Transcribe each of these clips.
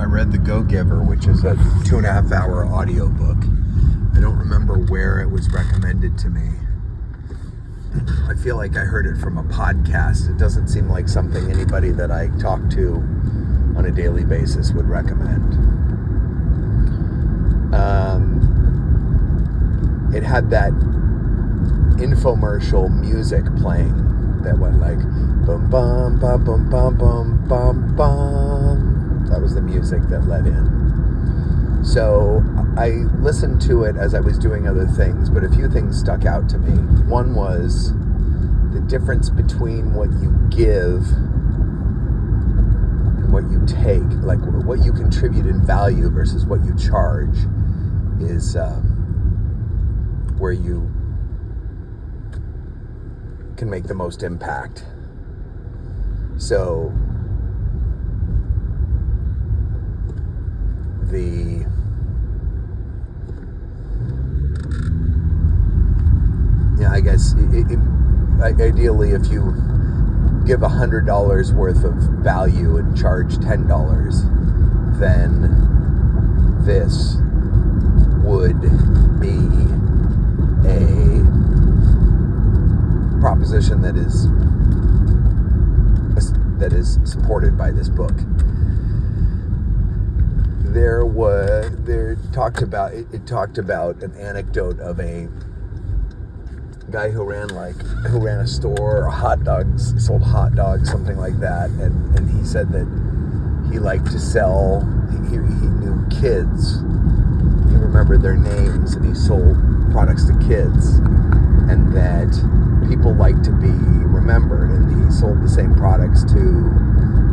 I read The Go-Giver, which is a 2.5-hour audiobook. I don't remember where it was recommended to me. I feel like I heard it from a podcast. It doesn't seem like something anybody that I talk to on a daily basis would recommend. It had that infomercial music playing that went like bum bum bum bum bum bum bum bum. That was the music that led in. So I listened to it as I was doing other things, but a few things stuck out to me. One was the difference between what you give and what you take, like what you contribute in value versus what you charge is where you can make the most impact. So I guess ideally if you give $100 worth of value and charge $10, then this would be a proposition that is supported by this book. It talked about an anecdote of a guy who ran a store, sold hot dogs, something like that, and he said that he liked to sell. He knew kids. He remembered their names, and he sold products to kids, and that people like to be remembered, and he sold the same products to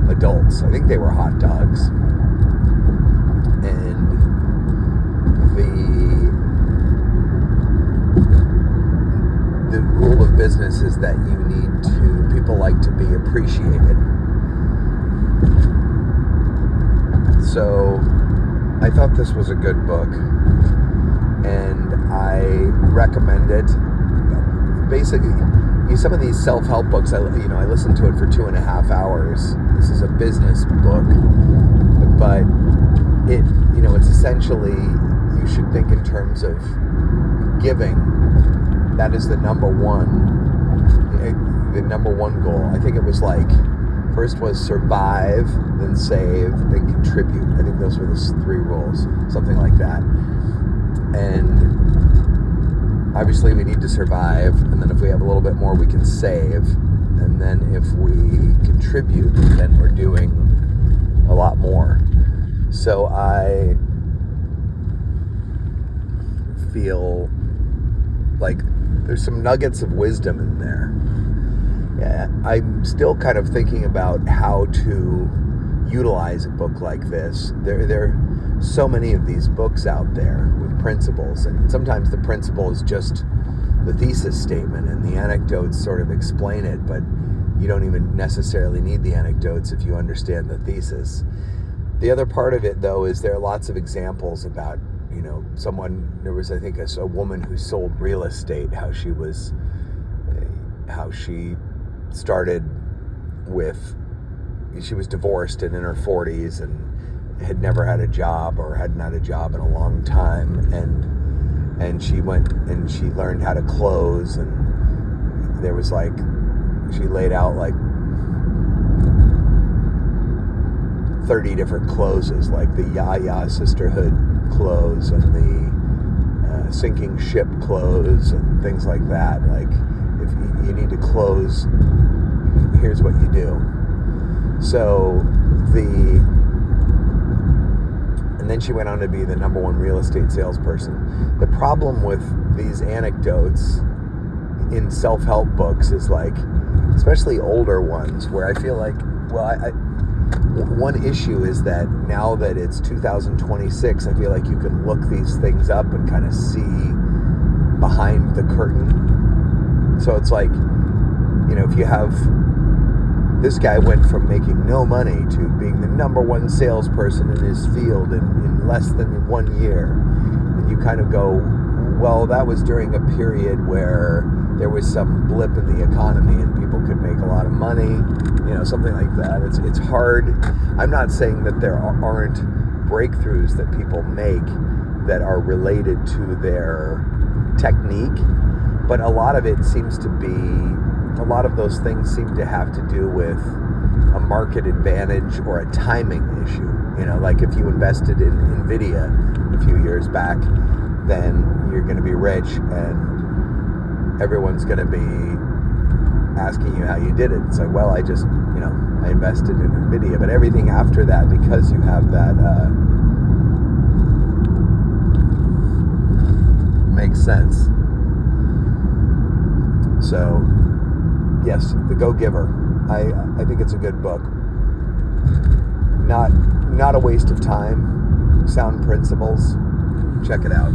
adults. I think they were hot dogs. And the rule of business is that people like to be appreciated. So I thought this was a good book, and I recommend it. Basically, some of these self-help books, I listened to it for 2.5 hours. This is a business book, but it's essentially, you should think in terms of giving. That is the number one goal. I think it was like, first was survive, then save, then contribute. I think those were the 3 rules, something like that. And obviously we need to survive, and then if we have a little bit more, we can save. And then if we contribute, then we're doing a lot more. So I feel like there's some nuggets of wisdom in there. Yeah, I'm still kind of thinking about how to utilize a book like this. There are so many of these books out there with principles, and sometimes the principle is just the thesis statement, and the anecdotes sort of explain it, but you don't even necessarily need the anecdotes if you understand the thesis. The other part of it, though, is there are lots of examples about, there was, I think, a woman who sold real estate, how she started she was divorced and in her 40s and had never had a job, or hadn't had a job in a long time, and she went and she learned how to close, and there was she laid out 30 different closes, like the Yaya Sisterhood close and the sinking ship close and things like that. Like, if you need to close, here's what you do. So and then she went on to be the number 1 real estate salesperson. The problem with these anecdotes in self-help books is especially older ones, where I feel like, one issue is that now that it's 2026, I feel like you can look these things up and kind of see behind the curtain. So it's like, if you have, this guy went from making no money to being the number 1 salesperson in his field in less than 1 year, and you kind of go, well, that was during a period where there was some blip in the economy and people could make a lot of money, something like that. It's hard. I'm not saying that there aren't breakthroughs that people make that are related to their technique, but a lot of those things seem to have to do with a market advantage or a timing issue. Like if you invested in NVIDIA a few years back, then you're going to be rich and everyone's going to be asking you how you did it. It's like, well, I just, I invested in NVIDIA, but everything after that, because you have that, makes sense. So, yes, The Go-Giver. I think it's a good book. Not a waste of time. Sound principles. Check it out.